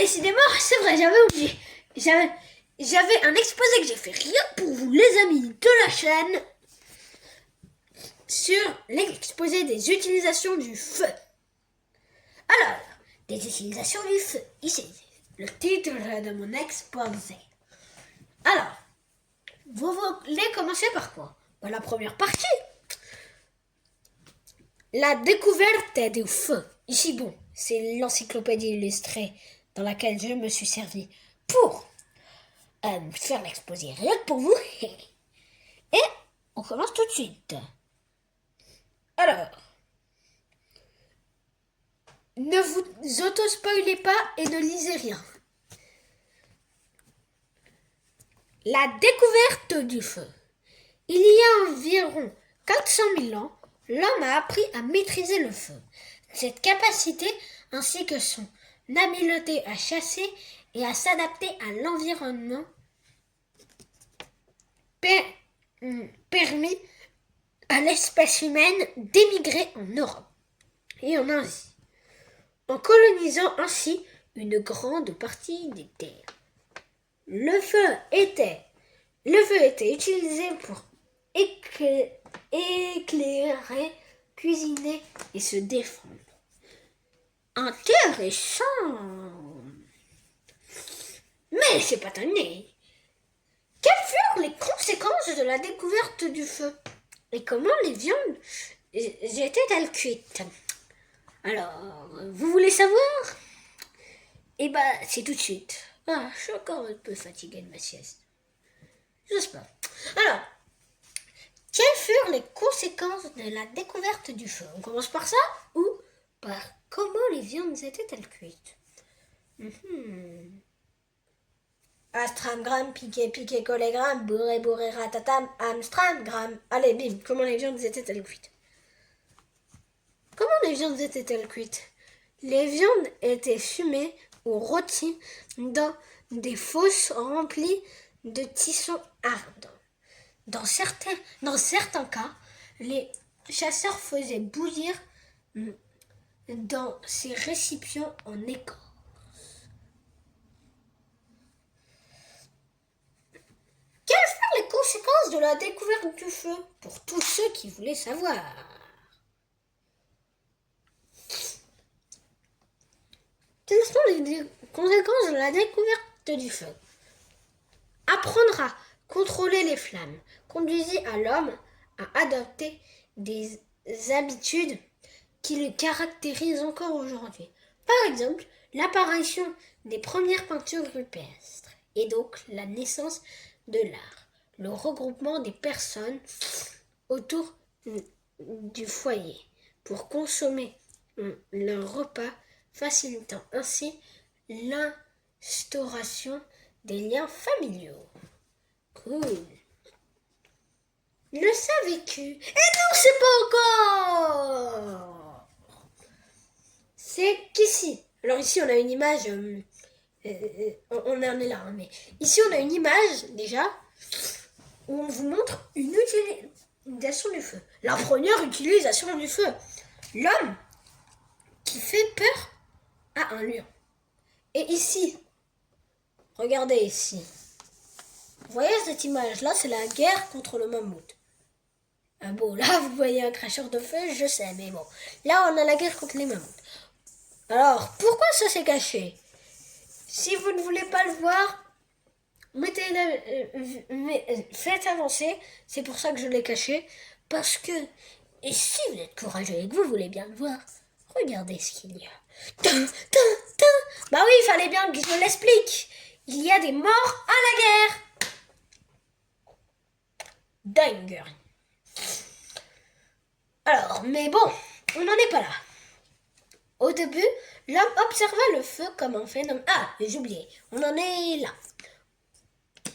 décidément, c'est vrai, j'avais oublié. J'avais un exposé que j'ai fait rien que pour vous, les amis de la chaîne, sur l'exposé des utilisations du feu. Alors, des utilisations du feu. Ici, le titre de mon exposé. Alors, vous voulez commencer par quoi? La première partie. La découverte du feu. Ici, bon, c'est l'encyclopédie illustrée dans laquelle je me suis servi pour faire l'exposé rien que pour vous. Et on commence tout de suite. Alors, ne vous auto-spoilez pas et ne lisez rien. La découverte du feu. Il y a environ 400 000 ans, l'homme a appris à maîtriser le feu. Cette capacité, ainsi que son habileté à chasser et à s'adapter à l'environnement, permis à l'espèce humaine d'émigrer en Europe et en Asie, en colonisant ainsi une grande partie des terres. Le feu était utilisé pour éclairer, cuisiner et se défendre. Intéressant. Mais c'est pas terminé. Quelles furent les conséquences de la découverte du feu? Et comment les viandes étaient-elles cuites? Alors, vous voulez savoir? Eh ben, c'est tout de suite. Ah, je suis encore un peu fatiguée de ma sieste. J'ose pas. Alors, quelles furent les conséquences de la découverte du feu? On commence par ça ou par comment les viandes étaient-elles cuites? Astramgram, piqué, collégramme, bourré, ratatam, amstramgram. Allez, bim, comment les viandes étaient-elles cuites? Comment les viandes étaient-elles cuites? Les viandes étaient fumées ou rôties dans des fosses remplies de tissons ardents. Dans certains cas, les chasseurs faisaient bouillir dans ces récipients en écorce. Quelles furent les conséquences de la découverte du feu pour tous ceux qui voulaient savoir? Quelles sont les conséquences de la découverte du feu? Apprendre à contrôler les flammes conduisit à l'homme à adopter des habitudes qui le caractérisent encore aujourd'hui. Par exemple, l'apparition des premières peintures rupestres et donc la naissance de l'art, le regroupement des personnes autour du foyer pour consommer leur repas, facilitant ainsi l'instauration des liens familiaux. Cool. Le savais-tu? Et non, c'est pas encore. C'est qu'ici. Alors ici, on a une image. On en est là, hein, mais ici, on a une image déjà où on vous montre une utilisation du feu. La première utilisation du feu. L'homme qui fait peur à un lion. Et ici, regardez ici. Vous voyez cette image-là, c'est la guerre contre le mammouth. Ah bon, là, vous voyez un cracheur de feu, je sais, mais bon. Là, on a la guerre contre les mammouths. Alors, pourquoi ça s'est caché? Si vous ne voulez pas le voir, faites avancer. C'est pour ça que je l'ai caché. Parce que, et si vous êtes courageux et que vous voulez bien le voir, regardez ce qu'il y a. Bah oui, il fallait bien que je l'explique. Il y a des morts à la guerre. Dingue. Alors, mais bon, on n'en est pas là. Au début, l'homme observa le feu comme un phénomène. Ah, j'ai oublié, on en est là.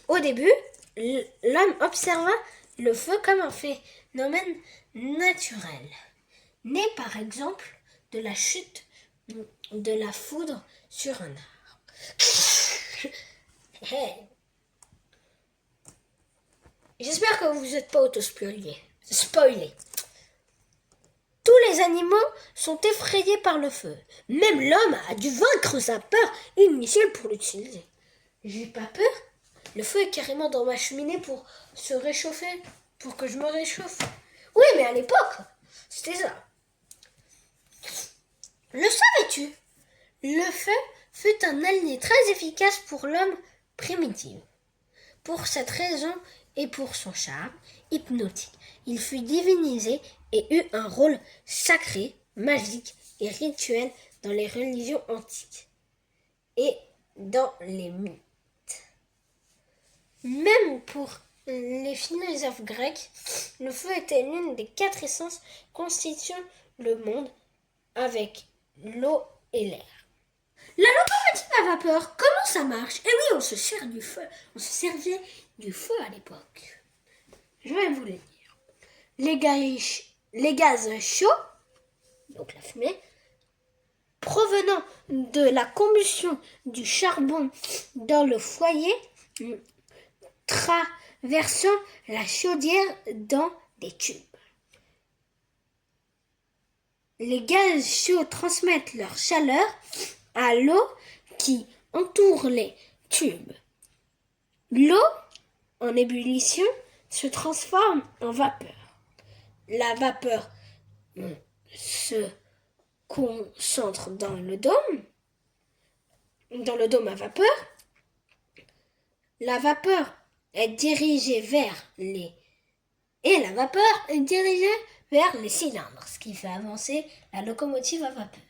Au début, l'homme observa le feu comme un phénomène naturel, né par exemple de la chute de la foudre sur un arbre. J'espère que vous n'êtes pas auto-spoilés. Tous les les animaux sont effrayés par le feu. Même l'homme a dû vaincre sa peur initiale pour l'utiliser. J'ai pas peur. Le feu est carrément dans ma cheminée pour se réchauffer, pour que je me réchauffe. Oui, mais à l'époque, c'était ça. Le savais-tu? Le feu fut un allié très efficace pour l'homme primitif. Pour cette raison et pour son charme hypnotique, il fut divinisé et eut un rôle sacré, magique et rituel dans les religions antiques et dans les mythes. Même pour les philosophes grecs, le feu était l'une des 4 essences constituant le monde avec l'eau et l'air. La locomotive à vapeur, comment ça marche? Eh oui, on se sert du feu. On se servait du feu à l'époque. Je vais vous le dire. Les gaz chauds, donc la fumée, provenant de la combustion du charbon dans le foyer, traversant la chaudière dans des tubes. Les gaz chauds transmettent leur chaleur à l'eau qui entoure les tubes. L'eau, en ébullition, se transforme en vapeur. La vapeur se concentre dans le dôme à vapeur. La vapeur est dirigée vers les cylindres, ce qui fait avancer la locomotive à vapeur.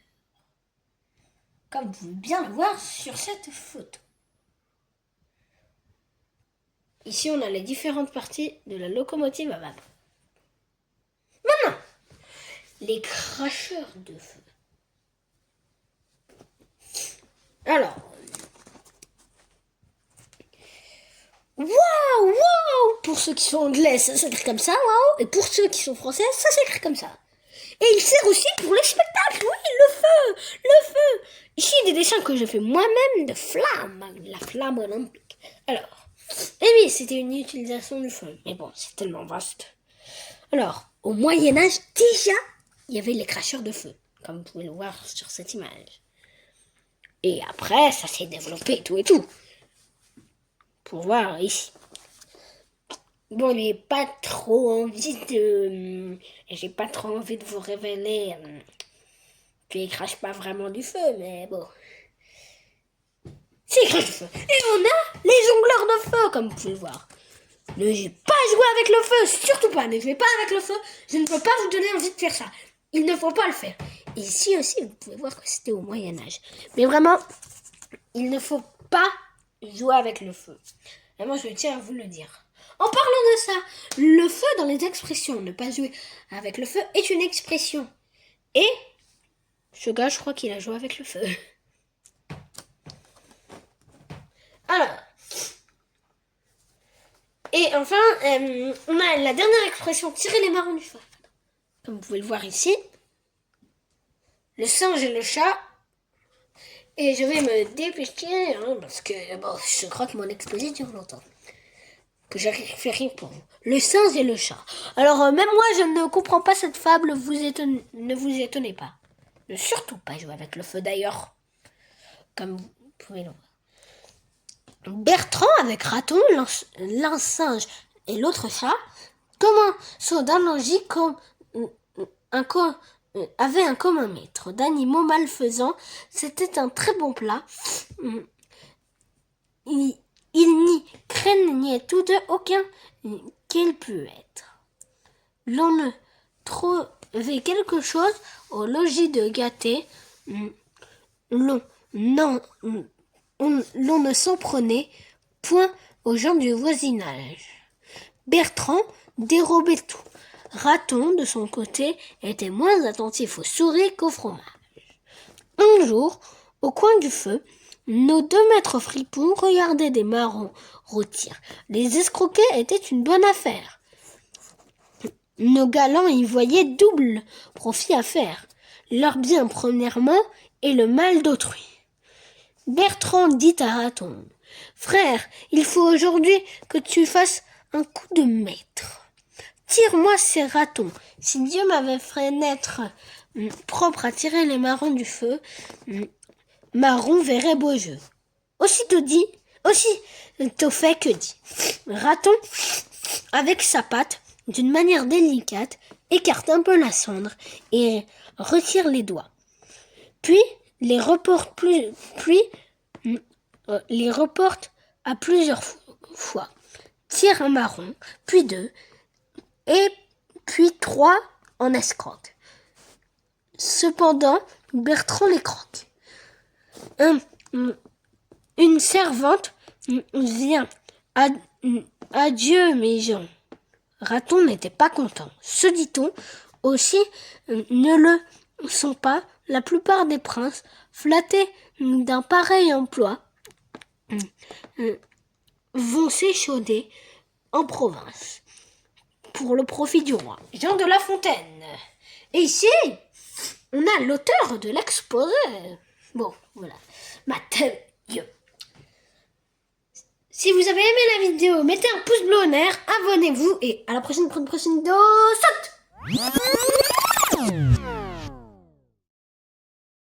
Comme vous pouvez bien le voir sur cette photo. Ici, on a les différentes parties de la locomotive à vapeur. Maintenant, les cracheurs de feu. Alors, waouh. Pour ceux qui sont anglais, ça s'écrit comme ça, waouh. Et pour ceux qui sont français, ça s'écrit comme ça. Et il sert aussi pour les spectacles, oui, le feu. Ici, des dessins que je fais moi-même de flammes, la flamme olympique. Alors, eh oui, c'était une utilisation du feu, mais bon, c'est tellement vaste. Alors, au Moyen-Âge, déjà, il y avait les cracheurs de feu, comme vous pouvez le voir sur cette image. Et après, ça s'est développé, tout et tout. Pour voir ici. Bon, j'ai pas trop envie de vous révéler qu'il crache pas vraiment du feu, mais bon. C'est crache du feu. Et on a les jongleurs de feu, comme vous pouvez le voir. Ne jouez pas jouer avec le feu, surtout pas. Ne jouez pas avec le feu. Je ne peux pas vous donner envie de faire ça. Il ne faut pas le faire. Et ici aussi, vous pouvez voir que c'était au Moyen-Âge. Mais vraiment, il ne faut pas jouer avec le feu. Et moi, je tiens à vous le dire. En parlant de ça, le feu dans les expressions, ne pas jouer avec le feu, est une expression. Et ce gars, je crois qu'il a joué avec le feu. Alors, et enfin, on a la dernière expression, tirer les marrons du feu. Comme vous pouvez le voir ici, le singe et le chat. Et je vais me dépêcher, parce que bon, je crois que mon exposé dure longtemps. Que j'ai fait rire pour vous. Le singe et le chat. Alors, même moi, je ne comprends pas cette fable, ne vous étonnez pas. Ne surtout pas jouer avec le feu d'ailleurs. Comme vous pouvez le voir. Bertrand, avec Raton, l'un singe et l'autre chat, commençant d'analogie comme avait un commun maître d'animaux malfaisants. C'était un très bon plat. Ils n'y craignaient tous deux aucun qu'il pût être. L'on ne trouvait quelque chose au logis de Gâté. L'on ne s'en prenait point aux gens du voisinage. Bertrand dérobait tout. Raton, de son côté, était moins attentif aux souris qu'au fromage. Un jour, au coin du feu, nos 2 maîtres fripons regardaient des marrons rôtir. Les escroquer était une bonne affaire. Nos galants y voyaient double profit à faire. Leur bien premièrement et le mal d'autrui. Bertrand dit à Raton, « Frère, il faut aujourd'hui que tu fasses un coup de maître. Tire-moi ces ratons. Si Dieu m'avait fait naître propre à tirer les marrons du feu, marron verrait beau jeu. Aussitôt fait que dit. Raton, avec sa patte, d'une manière délicate, écarte un peu la cendre et retire les doigts. Puis les reporte à plusieurs fois. Tire un marron, puis 2, et puis 3 en escroque. Cependant, Bertrand les croque. Une servante vient. Adieu, mes gens. Raton n'était pas content. Se dit-on, aussi ne le sont pas la plupart des princes flattés d'un pareil emploi vont s'échauder en province pour le profit du roi. Jean de La Fontaine. Et ici, on a l'auteur de l'exposé. Bon, voilà. Mathieu. Si vous avez aimé la vidéo, mettez un pouce bleu en l'air, abonnez-vous et à la prochaine pour une prochaine vidéo. Saute!